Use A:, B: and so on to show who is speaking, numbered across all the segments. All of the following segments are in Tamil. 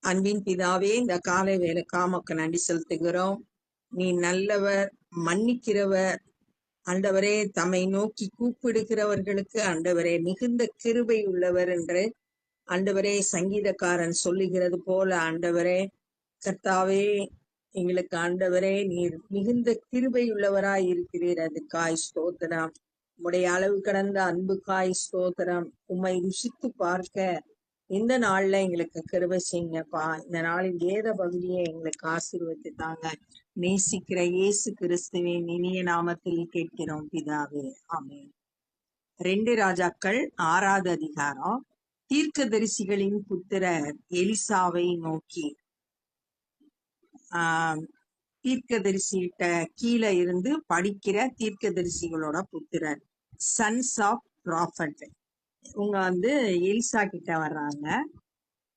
A: அன்பின் பிதாவே, இந்த காலை வேலைக்காக உமக்கு நன்றி செலுத்துகிறோம். நீ நல்லவர், மன்னிக்கிறவர். ஆண்டவரே, தம்மை நோக்கி கூப்பிடுகிறவர்களுக்கு ஆண்டவரே மிகுந்த கிருபை உள்ளவர் என்று ஆண்டவரே சங்கீதக்காரன் சொல்லுகிறது போல ஆண்டவரே கர்த்தாவே, எங்களுக்கு ஆண்டவரே நீர் மிகுந்த கிருபை உள்ளவராய் இருக்கிறீர். அதுக்காய் ஸ்தோத்திரம். உம்முடைய அளவு கடந்த அன்புக்காய் ஸ்தோத்திரம். உம்மை ருசித்து பார்க்க இந்த நாள்ல எங்களுக்கு கிருபை செய்யுங்கப்பா. இந்த நாளின் வேத பகுதியை எங்களுக்கு ஆசீர்வதித்து தாங்க. நேசிக்கிற இயேசு கிறிஸ்துவின் இனிய நாமத்தில் கேட்கிறோம் பிதாவே, ஆமென். 2 ராஜாக்கள் 6வது அதிகாரம். தீர்க்கதரிசிகளின் புத்திரர் எலிசாவை நோக்கி, தீர்க்கதரிசிகிட்ட கீழே இருந்து படிக்கிற தீர்க்கதரிசிகளோட புத்திரர், சன்ஸ் ஆஃப் ப்ராஃபட். இவங்க எலிசா கிட்ட வர்றாங்க.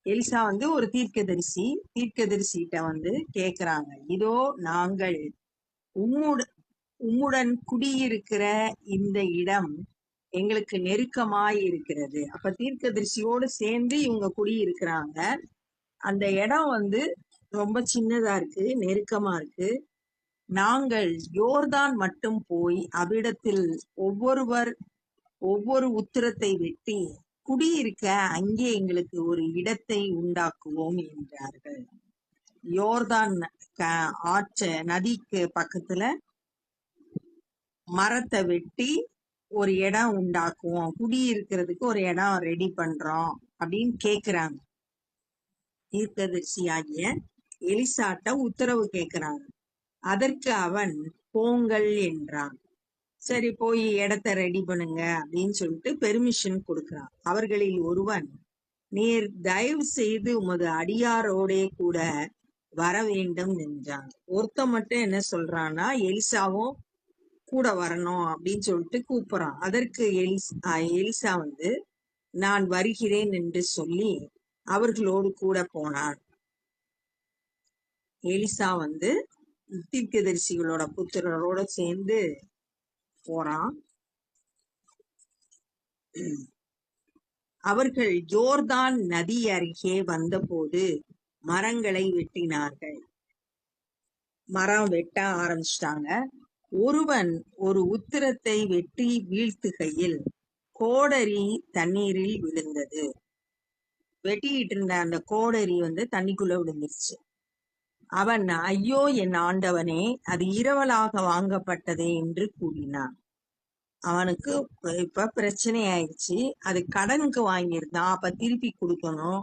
A: எலிசா ஒரு தீர்க்கதரிசி. தீர்க்கதரிசிகிட்ட கேக்குறாங்க, இதோ நாங்கள் உம்முடன் குடியிருக்கிற இந்த இடம் எங்களுக்கு நெருக்கமாய் இருக்கிறது. அப்ப தீர்க்கதரிசியோடு சேர்ந்து இவங்க குடியிருக்கிறாங்க. அந்த இடம் ரொம்ப சின்னதா இருக்கு, நெருக்கமா இருக்கு. நாங்கள் யோர்தான் மட்டும் போய் அவ்விடத்தில் ஒவ்வொரு உத்திரத்தை வெட்டி குடியிருக்க அங்கே எங்களுக்கு ஒரு இடத்தை உண்டாக்குவோம் என்றார்கள். யோர்தான் நதிக்கு பக்கத்துல மரத்தை வெட்டி ஒரு இடம் உண்டாக்குவோம், குடியிருக்கிறதுக்கு ஒரு இடம் ரெடி பண்றோம் அப்படின்னு கேக்குறாங்க. தீர்க்கதரிசி ஆகிய எலிசாட்ட உத்தரவு கேக்குறாங்க. அதற்கு அவன் போங்கள் என்றான். சரி, போய் இடத்த ரெடி பண்ணுங்க அப்படின்னு சொல்லிட்டு பெர்மிஷன் கொடுக்கிறான். அவர்களில் ஒருவன், நீர் தயவு செய்து உமது அடியாரோடே கூட வர வேண்டும் என்றான். ஒருத்த மட்டும் என்ன சொல்றான்னா, எலிசாவும் கூட வரணும் அப்படின்னு சொல்லிட்டு கூப்பிடுறான். அதற்கு எலிசா நான் வருகிறேன் என்று சொல்லி அவர்களோடு கூட போனான். எலிசா தீர்க்கதரிசிகளோட புத்திரரோட சேர்ந்து போறான். அவர்கள் யோர்தான் நதி அருகே வந்தபோது மரங்களை வெட்டினார்கள். மரம் வெட்ட ஆரம்பிச்சிட்டாங்க. ஒருவன் ஒரு உத்திரத்தை வெட்டி வீழ்த்துகையில் கோடரி தண்ணீரில் விழுந்தது. வெட்டிக்கிட்டு இருந்த அந்த கோடரி தண்ணிக்குள்ள விழுந்துருச்சு. அவன், ஐயோ என் ஆண்டவனே, அது இரவலாக வாங்கப்பட்டதே என்று கூறினான். அவனுக்கு இப்ப பிரச்சனை ஆயிடுச்சு. அது கடனுக்கு வாங்கியிருந்தான், அப்ப திருப்பி கொடுக்கணும்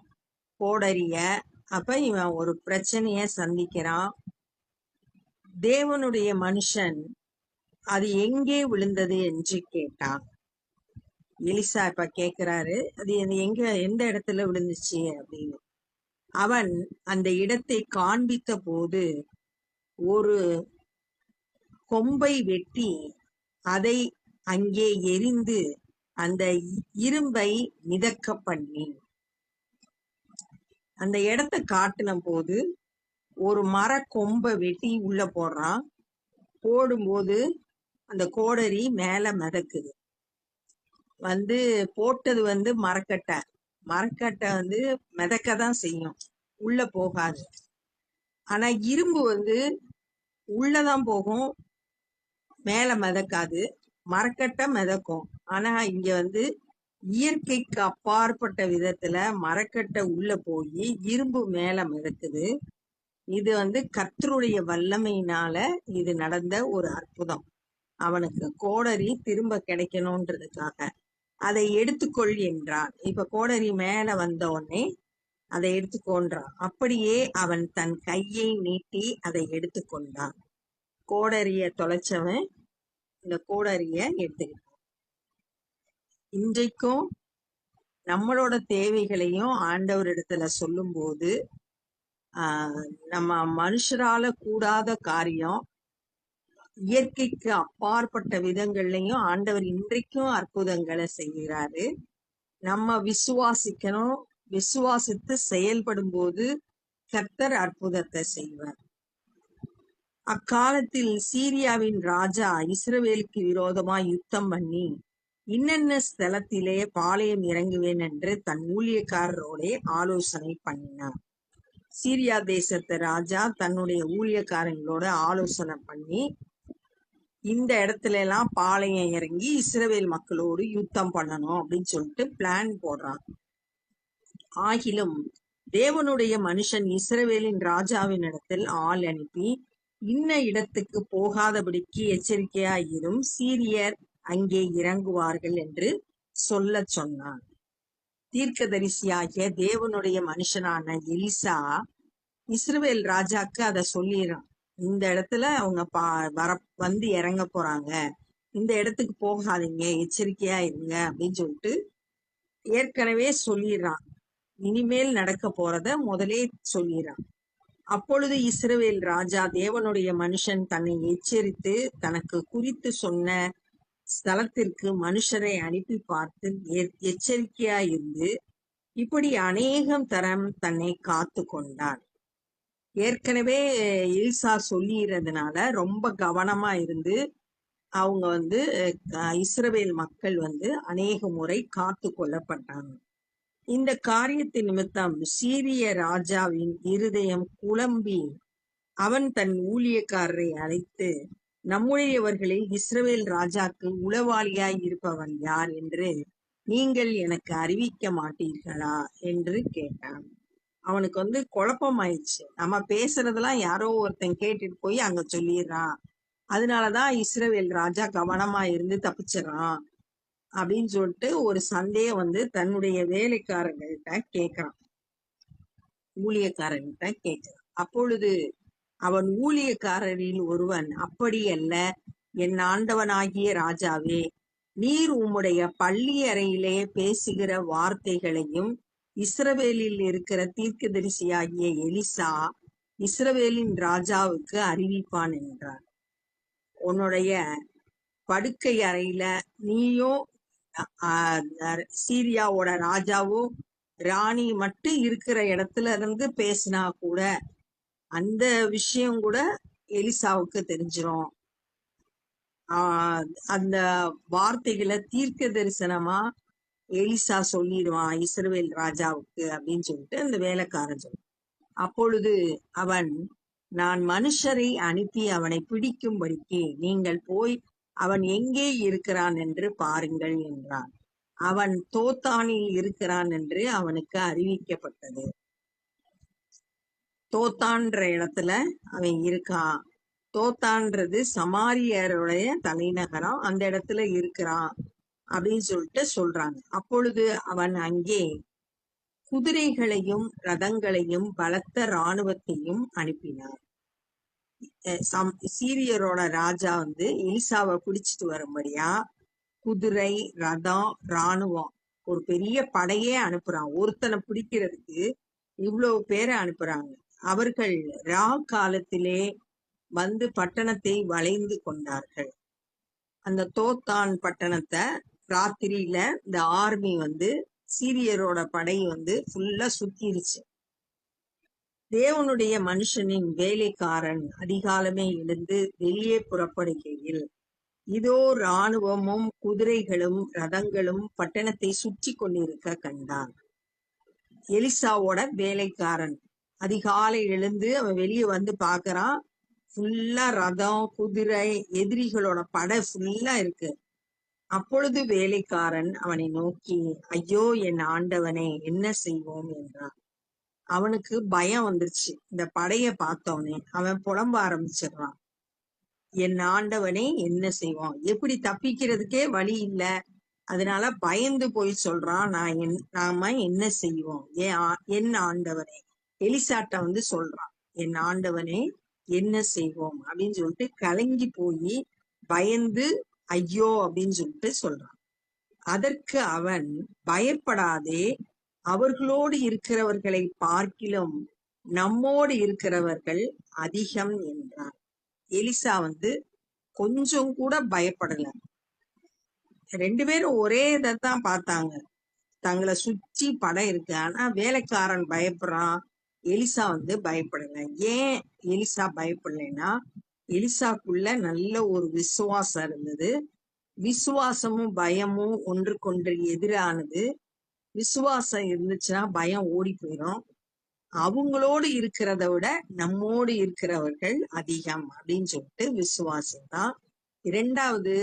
A: கோடரிய. அப்ப இவன் ஒரு பிரச்சனைய சந்திக்கிறான். தேவனுடைய மனுஷன் அது எங்கே விழுந்தது என்று கேட்டான். எலிசா இப்ப கேக்குறாரு, அது எந்த இடத்துல விழுந்துச்சு அப்படின்னு. அவன் அந்த இடத்தை காண்பித்த போது ஒரு கொம்பை வெட்டி அதை அங்கே எரிந்து அந்த இரும்பை மிதக்க பண்ணி, அந்த இடத்தை காட்டின போது ஒரு மர கொம்பை வெட்டி உள்ள போடுறான். போடும்போது அந்த கோடரி மேல மிதக்குது. போட்டது மரக்கட்டை மிதக்கதான் செய்யும், உள்ள போகாது. ஆனா இரும்பு உள்ளதான் போகும், மேல மிதக்காது. மரக்கட்டை மிதக்கும். ஆனா இங்க இயற்கைக்கு அப்பாற்பட்ட விதத்துல மரக்கட்டை உள்ள போய் இரும்பு மேல மிதக்குது. இது கர்த்தருடைய வல்லமையினால இது நடந்த ஒரு அற்புதம். அவனுக்கு கோடரி திரும்ப கிடைக்கணும்ன்றதுக்காக அதை எடுத்துக்கொள் என்றான். இப்ப கோடரி மேல வந்த உடனே அதை எடுத்துக்கொண்டான். அப்படியே அவன் தன் கையை நீட்டி அதை எடுத்துக்கொண்டான். கோடரிய தொலைச்சவன் இந்த கோடரிய எடுத்துக்கிட்டான். இன்றைக்கும் நம்மளோட தேவைகளையும் ஆண்டவர் இடத்துல சொல்லும் போது நம்ம மனுஷரால கூடாத காரியம், இயற்கைக்கு அப்பாற்பட்ட விதங்கள்லயும் ஆண்டவர் இன்றைக்கும் அற்புதங்களை செய்கிறாரு. நம்ம விசுவாசிக்கணும். விசுவாசித்து செயல்படும் போது கர்த்தர் அற்புதத்தை செய்வார். அக்காலத்தில் சீரியாவின் ராஜா இஸ்ரவேலுக்கு விரோதமாய் யுத்தம் பண்ணி இன்னென்ன ஸ்தலத்திலே பாளையம் இறங்குவேன் என்று தன் ஊழியக்காரரோட ஆலோசனை பண்ணினார். சீரியா தேசத்து ராஜா தன்னுடைய ஊழியக்காரங்களோட ஆலோசனை பண்ணி இந்த இடத்துல எல்லாம் பாளையம் இறங்கி இஸ்ரவேல் மக்களோடு யுத்தம் பண்ணணும் அப்படின்னு சொல்லிட்டு பிளான் போடுறான். ஆகிலும் தேவனுடைய மனுஷன் இஸ்ரவேலின் ராஜாவின் இடத்தில் ஆள் அனுப்பி, இன்ன இடத்துக்கு போகாதபடிக்கு எச்சரிக்கையாயிரும், சீரியர் அங்கே இறங்குவார்கள் என்று சொல்ல சொன்னான். தீர்க்கதரிசியாகிய தேவனுடைய மனுஷனான எலிசா இஸ்ரவேல் ராஜாக்கு அதை சொல்லிடுறான். இந்த இடத்துல அவங்க வந்து இறங்க போறாங்க, இந்த இடத்துக்கு போகாதீங்க, எச்சரிக்கையா இருங்க அப்படின்னு சொல்லிட்டு ஏற்கனவே சொல்லிடுறான். இனிமேல் நடக்க போறத முதலே சொல்லிடுறான். அப்பொழுது இஸ்ரவேல் ராஜா தேவனுடைய மனுஷன் தன்னை எச்சரித்து தனக்கு குறித்து சொன்ன ஸ்தலத்திற்கு மனுஷரை அனுப்பி பார்த்து எச்சரிக்கையா இருந்து இப்படி அநேகம் தரம் தன்னை காத்து கொண்டார். ஏற்கனவே எலிசா சொல்லிடுறதுனால ரொம்ப கவனமா இருந்து அவங்க வந்து இஸ்ரவேல் மக்கள் வந்து அநேக முறை காத்து கொள்ளப்பட்டாங்க. இந்த காரியத்தின் நிமித்தம் சீரிய ராஜாவின் இருதயம் குழம்பி அவன் தன் ஊழியக்காரரை அழைத்து, நம்முடையவர்களில் இஸ்ரவேல் ராஜாக்கு உளவாளியாய் இருப்பவன் யார் என்று நீங்கள் எனக்கு அறிவிக்க மாட்டீர்களா என்று கேட்டான். அவனுக்கு வந்து குழப்பம் ஆயிடுச்சு. நம்ம பேசுறதெல்லாம் யாரோ ஒருத்தன் கேட்டுட்டு போய் அங்க சொல்லிடுறான், அதனாலதான் இஸ்ரவேல் ராஜா கவனமா இருந்து தப்பிச்சிடறான் அப்படின்னு சொல்லிட்டு ஒரு சந்தேகம் வந்து தன்னுடைய வேலைக்காரங்கள்ட்ட கேட்கிறான், ஊழியக்காரன்கிட்ட கேட்கிறான். அப்பொழுது அவன் ஊழியக்காரரில் ஒருவன், அப்படியல்ல என் ஆண்டவனாகிய ராஜாவே, நீர் உம்முடைய பள்ளி அறையிலே பேசுகிற வார்த்தைகளையும் இஸ்ரவேலில் இருக்கிற தீர்க்கதரிசியாகிய எலிசா இஸ்ரவேலின் ராஜாவுக்கு அறிவிப்பான் என்றார். உன்னுடைய படுக்கை அறையில நீயோ சீரியாவோட ராஜாவோ ராணி மட்டும் இருக்கிற இடத்துல இருந்து பேசினா கூட அந்த விஷயம் கூட எலிசாவுக்கு தெரிஞ்சிரும். அந்த வார்த்தைகளை தீர்க்க தரிசனமா எலிசா சொல்லிடுவான் இஸ்ரவேல் ராஜாவுக்கு அப்படின்னு சொல்லிட்டு அந்த வேலைக்காரன் சொல்ல. அப்பொழுது அவன், நான் மனுஷரை அனுப்பி அவனை பிடிக்கும்படிக்கு நீங்கள் போய் அவன் எங்கே இருக்கிறான் என்று பாருங்கள் என்றான். அவன் தோத்தானில் இருக்கிறான் என்று அவனுக்கு அறிவிக்கப்பட்டது. தோத்தான்ற இடத்துல அவன் இருக்கான். தோத்தான்றது சமாரியருடைய தலைநகரம், அந்த இடத்துல இருக்கிறான் அப்படின்னு சொல்லிட்டு சொல்றாங்க. அப்பொழுது அவன் அங்கே குதிரைகளையும் ரதங்களையும் பலத்த இராணுவத்தையும் அனுப்பினார். சீரியரோட ராஜா வந்து எலிசாவை பிடிச்சிட்டு வரும்படியா குதிரை ரதம் இராணுவம் ஒரு பெரிய படையே அனுப்புறான். ஒருத்தனை பிடிக்கிறதுக்கு இவ்வளவு பேரை அனுப்புறாங்க. அவர்கள் ரா காலத்திலே வந்து பட்டணத்தை வளைந்து கொண்டார்கள். அந்த தோத்தான் பட்டணத்தை ராத்திரியில இந்த ஆர்மி வந்து சீரியரோட படை வந்து ஃபுல்லா சுத்திருச்சு. தேவனுடைய மனுஷனின் வேலைக்காரன் அதிகாலமே எழுந்து வெளியே புறப்படுகையில் இதோ இராணுவமும் குதிரைகளும் ரதங்களும் பட்டணத்தை சுற்றி கொண்டிருக்க கண்டான். எலிசாவோட வேலைக்காரன் அதிகாலை எழுந்து அவன் வெளியே வந்து பாக்குறான். ஃபுல்லா ரதம் குதிரை எதிரிகளோட படை ஃபுல்லா இருக்கு. அப்பொழுது வேலைக்காரன் அவனை நோக்கி, ஐயோ என் ஆண்டவனே, என்ன செய்வோம் என்றான். அவனுக்கு பயம் வந்துருச்சு. இந்த படைய பார்த்தவனே அவன் புலம்ப ஆரம்பிச்சிடுறான். என் ஆண்டவனே என்ன செய்வோம், எப்படி தப்பிக்கிறதுக்கே வழி இல்லை, அதனால பயந்து போய் சொல்றான், நாம என்ன செய்வோம், என் ஆண்டவனே. எலிசாட்ட வந்து சொல்றான், என் ஆண்டவனே என்ன செய்வோம் அப்படின்னு சொல்லிட்டு கலங்கி போய் பயந்து ஐயோ அப்படின்னு சொல்லிட்டு சொல்றான். அதற்கு அவன், பயப்படாதே, அவர்களோடு இருக்கிறவர்களை பார்க்கிலும் நம்மோடு இருக்கிறவர்கள் அதிகம் என்றான். எலிசா வந்து கொஞ்சம் கூட பயப்படல. ரெண்டு பேரும் ஒரே இதைத்தான் பார்த்தாங்க. தங்களை சுற்றி படம் இருக்கு, ஆனா வேலைக்காரன் பயப்படுறான், எலிசா வந்து பயப்படல. ஏன் எலிசா பயப்படலைன்னா, எலிசாக்குள்ள நல்ல ஒரு விசுவாசம் இருந்தது. விசுவாசமும் பயமும் ஒன்றுக்கொன்று எதிரானது. விசுவாசம் இருந்துச்சுன்னா பயம் ஓடி போயிடும். அவங்களோடு இருக்கிறத விட நம்மோடு இருக்கிறவர்கள் அதிகம் அப்படின்னு சொல்லிட்டு விசுவாசம் தான். இரண்டாவது,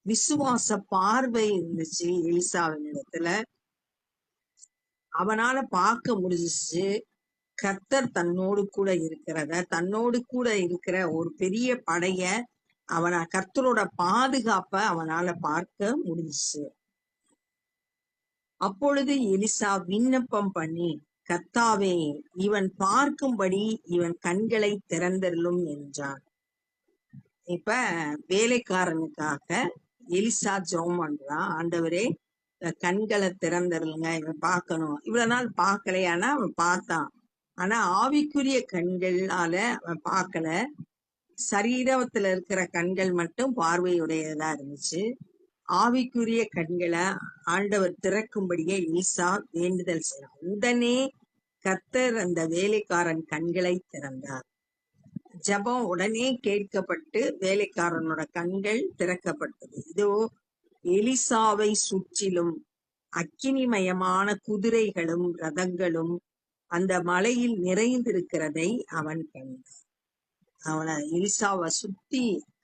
A: விசுவாச பார்வை இருந்துச்சு எலிசாவின் இடத்துல. அவனால பார்க்க முடிஞ்சிச்சு கர்த்தர் தன்னோடு கூட இருக்கிற ஒரு பெரிய படைய கர்த்தரோட பாதுகாப்ப அவனால பார்க்க முடிஞ்சிச்சு. அப்பொழுது எலிசா விண்ணப்பம் பண்ணி, கர்த்தாவே, இவன் பார்க்கும்படி இவன் கண்களை திறந்தருளும் என்றான். இப்ப வேலைக்காரனுக்காக எலிசா ஜெபம் பண்றான். ஆண்டவரே, கண்களை திறந்தருளுங்க, இவன் பார்க்கணும். இவ்வளவு நாள் பார்க்கலையானா அவன் பார்த்தான். ஆனா ஆவிக்குரிய கண்களால அவன் பார்க்கல. சரீரத்துல இருக்கிற கண்கள் மட்டும் பார்வையுடையதா இருந்துச்சு. ஆவிக்குரிய கண்களை ஆண்டவர் திறக்கும்படியே எலிசா வேண்டுதல் செய்யறான். உடனே கர்த்தர் அந்த வேலைக்காரன் கண்களை திறந்தார். ஜெபம் உடனே கேட்கப்பட்டு வேலைக்காரனோட கண்கள் திறக்கப்பட்டது. இதோ எலிசாவை சுற்றிலும் அக்கினிமயமான குதிரைகளும் ரதங்களும் அந்த மலையில் நிறைந்திருக்கிறதை அவன் கண்டான். எலிசாவை சுத்தி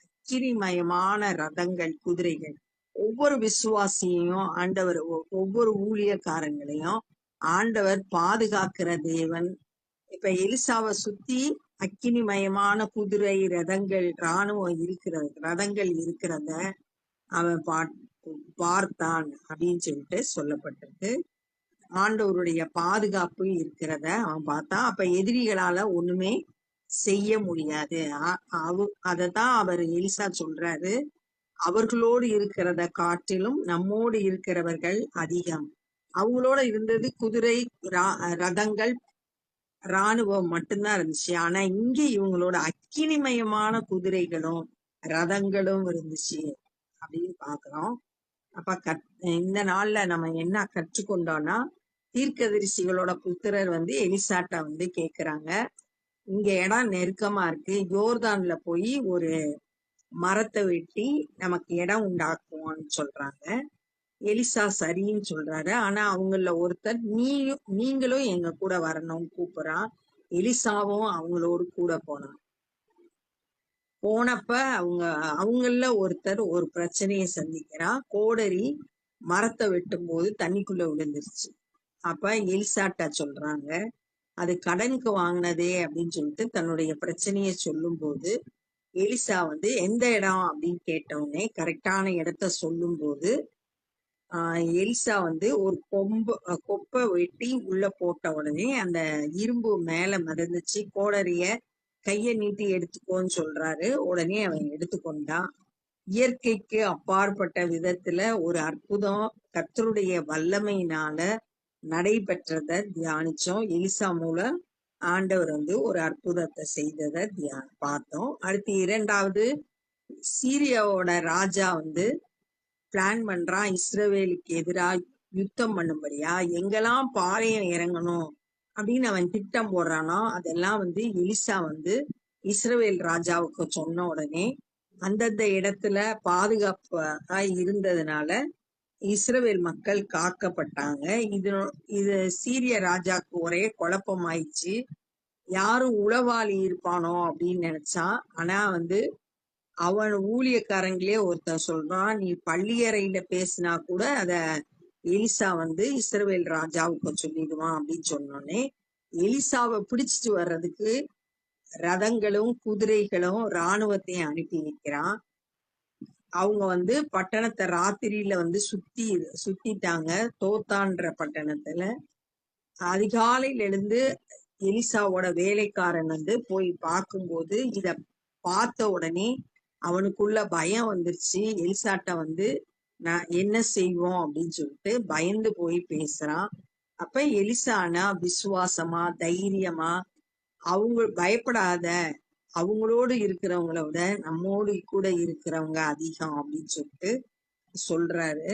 A: அக்கினிமயமான ரதங்கள், குதிரைகள். ஒவ்வொரு விசுவாசியையும் ஆண்டவர், ஒவ்வொரு ஊழியக்காரங்களையும் ஆண்டவர் பாதுகாக்கிற தேவன். இப்ப எலிசாவை சுத்தி அக்கினிமயமான குதிரை, ரதங்கள், ரதங்கள் இருக்கிறத அவன் பார்த்தான் அப்படின்னு சொல்லிட்டு சொல்லப்பட்டிருக்கு. ஆண்டவருடைய பாதுகாப்பு இருக்கிறத அவன் பார்த்தான். அப்ப எதிரிகளால ஒண்ணுமே செய்ய முடியாது. அததான் அவர் எலிசா சொல்றாரு, அவர்களோடு இருக்கிறத காட்டிலும் நம்மோடு இருக்கிறவர்கள் அதிகம். அவங்களோட இருந்தது குதிரை, ரதங்கள், இராணுவம் மட்டும்தான் இருந்துச்சு. ஆனா இங்க இவங்களோட அக்கினிமயமான குதிரைகளும் ரதங்களும் இருந்துச்சு அப்படின்னு பாக்குறோம். அப்ப இந்த நாள்ல நம்ம என்ன கற்றுக்கொண்டோம்னா, தீர்க்கதரிசிகளோட புத்திரர் எலிசாட்ட கேக்குறாங்க, இங்க இடம் நெருக்கமா இருக்கு, யோர்தான்ல போய் ஒரு மரத்தை வெட்டி நமக்கு இடம் உண்டாக்குவோம்னு சொல்றாங்க. எலிசா சரின்னு சொல்றாரு. ஆனா அவங்கள ஒருத்தர் நீங்களும் எங்க கூட வரணும்னு கூப்பிடுறான். எலிசாவும் அவங்களோடு கூட போனப்ப அவங்கள ஒருத்தர் ஒரு பிரச்சனையை சந்திக்கிறான். கோடரி மரத்தை வெட்டும் போது தண்ணிக்குள்ள விழுந்துருச்சு. அப்ப எலிசாட்ட சொல்றாங்க, அது கடனுக்கு வாங்கினதே அப்படின்னு சொல்லிட்டு தன்னுடைய பிரச்சனைய சொல்லும் போது, எலிசா எந்த இடம் அப்படின்னு கேட்டவுடனே கரெக்டான இடத்த சொல்லும் போது, எலிசா ஒரு கொப்பை வெட்டி உள்ள போட்ட உடனே அந்த இரும்பு மேல மிதந்துச்சு. கோடரிய கைய நீட்டி எடுத்துக்கோன்னு சொல்றாரு. உடனே அவன் எடுத்துக்கொண்டான். இயற்கைக்கு அப்பாற்பட்ட விதத்துல ஒரு அற்புதம் கர்த்தருடைய வல்லமையினால நடைபெற்றத தியானிச்சோம். எலிசா மூலம் ஆண்டவர் ஒரு அற்புதத்தை செய்ததை பார்த்தோம். அடுத்து இரண்டாவது, சீரியாவோட ராஜா பிளான் பண்றான், இஸ்ரவேலுக்கு எதிராக யுத்தம் பண்ணும்படியா எங்கெல்லாம் பாளையம் இறங்கணும் அப்படின்னு அவன் திட்டம் போடுறானோ அதெல்லாம் எலிசா இஸ்ரவேல் ராஜாவுக்கு சொன்ன உடனே அந்தந்த இடத்துல பாதுகாப்பா இருந்ததுனால இஸ்ரவேல் மக்கள் காக்கப்பட்டாங்க. இது சீரிய ராஜாக்கு ஒரே குழப்பம் ஆயிடுச்சு. யாரும் உளவாளி இருப்பானோ அப்படின்னு நினைச்சான். ஆனா அவன் ஊழியக்காரங்களே ஒருத்தன் சொல்றான், நீ பள்ளியறையில பேசினா கூட அத எலிசா இஸ்ரவேல் ராஜாவுக்கு சொல்லிடுவான் அப்படின்னு சொன்னோடனே எலிசாவை பிடிச்சிட்டு வர்றதுக்கு ரதங்களும் குதிரைகளும் இராணுவத்தையும் அனுப்பி வைக்கிறான். அவங்க பட்டணத்தை ராத்திரியில சுத்திட்டாங்க. தோத்தான்ற பட்டணத்துல அதிகாலையில எழுந்து எலிசாவோட வேலைக்காரன் போய் பார்க்கும்போது இத பார்த்த உடனே அவனுக்குள்ள பயம் வந்துருச்சு. எலிசாட்ட நான் என்ன செய்வோம் அப்படின்னு சொல்லிட்டு பயந்து போய் பேசுறான். அப்ப எலிசானா விசுவாசமா தைரியமா, அவங்க பயப்படாத, அவங்களோடு இருக்கிறவங்கள விட நம்மோடு கூட இருக்கிறவங்க அதிகம் அப்படின்னு சொல்லிட்டு சொல்றாரு.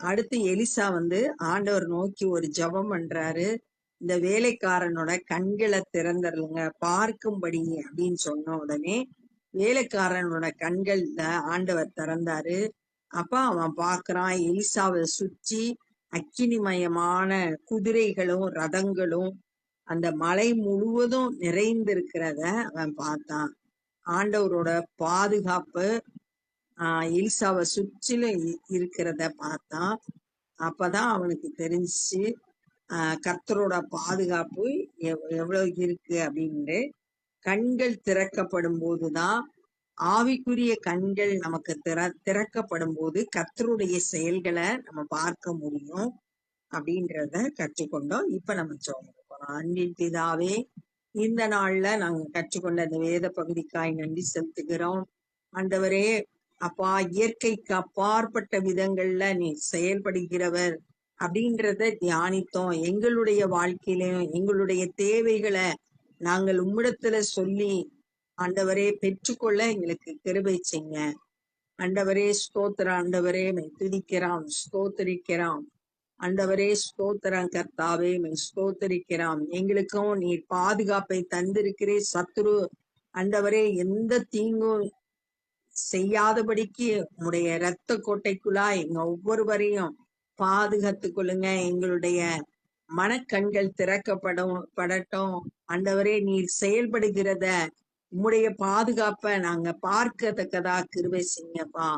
A: அடுத்து எலிசா ஆண்டவர் நோக்கி ஒரு ஜெபம் பண்றாரு. இந்த வேலைக்காரனோட கண்களை திறந்துருங்க பார்க்கும்படி அப்படின்னு சொன்ன உடனே வேலைக்காரனோட கண்கள்ல ஆண்டவர் திறந்தாரு. அப்ப அவன் பாக்குறான், எலிசாவை சுற்றி அக்கினிமயமான குதிரைகளும் ரதங்களும் அந்த மலை முழுவதும் நிறைந்திருக்கிறத அவன் பார்த்தான். ஆண்டவரோட பாதுகாப்பு எலிசாவை சுற்றிலும் இருக்கிறத பார்த்தான். அப்பதான் அவனுக்கு தெரிஞ்சிச்சு கர்த்தரோட பாதுகாப்பு எவ்வளவு இருக்கு அப்படின்னு. கண்கள் திறக்கப்படும் போதுதான், ஆவிக்குரிய கண்கள் நமக்கு திறக்கப்படும் போது கர்த்தருடைய செயல்களை நம்ம பார்க்க முடியும் அப்படின்றத கற்றுக்கொண்டோம். இப்ப நம்ம சொல்ல போறோம். அன்பின் பிதாவே, இந்த நாள்ல நாங்க கற்றுக்கொண்ட அந்த வேத பகுதிக்காய் நன்றி செலுத்துகிறோம். ஆண்டவரே அப்பா, இயற்கைக்கு அப்பாற்பட்ட விதங்கள்ல நீ செயல்படுகிறவர் அப்படின்றத தியானித்தோம். எங்களுடைய வாழ்க்கையிலும் எங்களுடைய தேவைகளை நாங்கள் உம்மிடத்துல சொல்லி ஆண்டவரே பெற்றுக்கொள்ள எங்களுக்கு கிருபை செய்யுங்க. ஆண்டவரே ஸ்தோத்திரம். ஆண்டவரே துதிக்கிறோம், ஸ்தோத்தரிக்கிறோம். ஆண்டவரே ஸ்தோத்திரம் கர்த்தாவே, ஸ்தோத்தரிக்கிறோம். எங்களுக்கும் நீர் பாதுகாப்பை தந்திருக்கிறே. சத்துரு ஆண்டவரே எந்த தீங்கும் செய்யாதபடிக்கு உங்களுடைய இரத்த கோட்டைக்குள்ளாய் எங்க ஒவ்வொருவரையும் பாதுகாத்து கொள்ளுங்க. எங்களுடைய மனக்கண்கள் படட்டும். ஆண்டவரே நீர் செயல்படுகிறத உம்முடைய பாதுகாப்பை நாங்க பார்க்கத்தக்கதா கிருபை செய்யுங்கப்பா.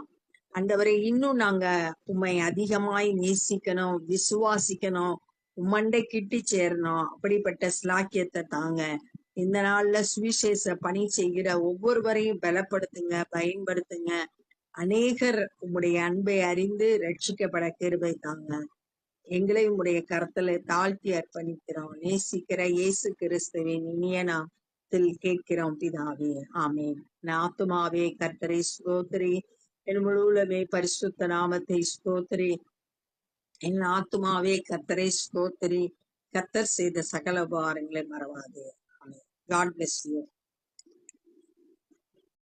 A: ஆண்டவரே இன்னும் நாங்க உம்மை அதிகமாய் நேசிக்கணும், விசுவாசிக்கணும், உம்மண்டை கிட்டி சேரணும். அப்படிப்பட்ட ஸ்லாக்கியத்தை தாங்க. இந்த நாள்ல சுவிசேஷ பணி செய்கிற ஒவ்வொருவரையும் பலப்படுத்துங்க, பயன்படுத்துங்க. அநேகர் உம்முடைய அன்பை அறிந்து ரட்சிக்கப்பட கிருபை தாங்க. எங்களை உம்முடைய கரத்துல தாழ்த்தி அர்ப்பணிக்கிறோம். நேசிக்கிற இயேசு கிறிஸ்துவின் இனிய நாமத்தில் கேட்கிறோம் பிதாவே, ஆமேன். ஆத்துமாவே கர்த்தரை ஸ்தோத்திரி, என் முழுவதுமே பரிசுத்த நாமத்தை ஸ்தோத்திரி. என் ஆத்துமாவே கர்த்தரை ஸ்தோத்திரி, கர்த்தர் செய்த சகல உபகாரங்களை மறவாதே. ஆமென். God bless you.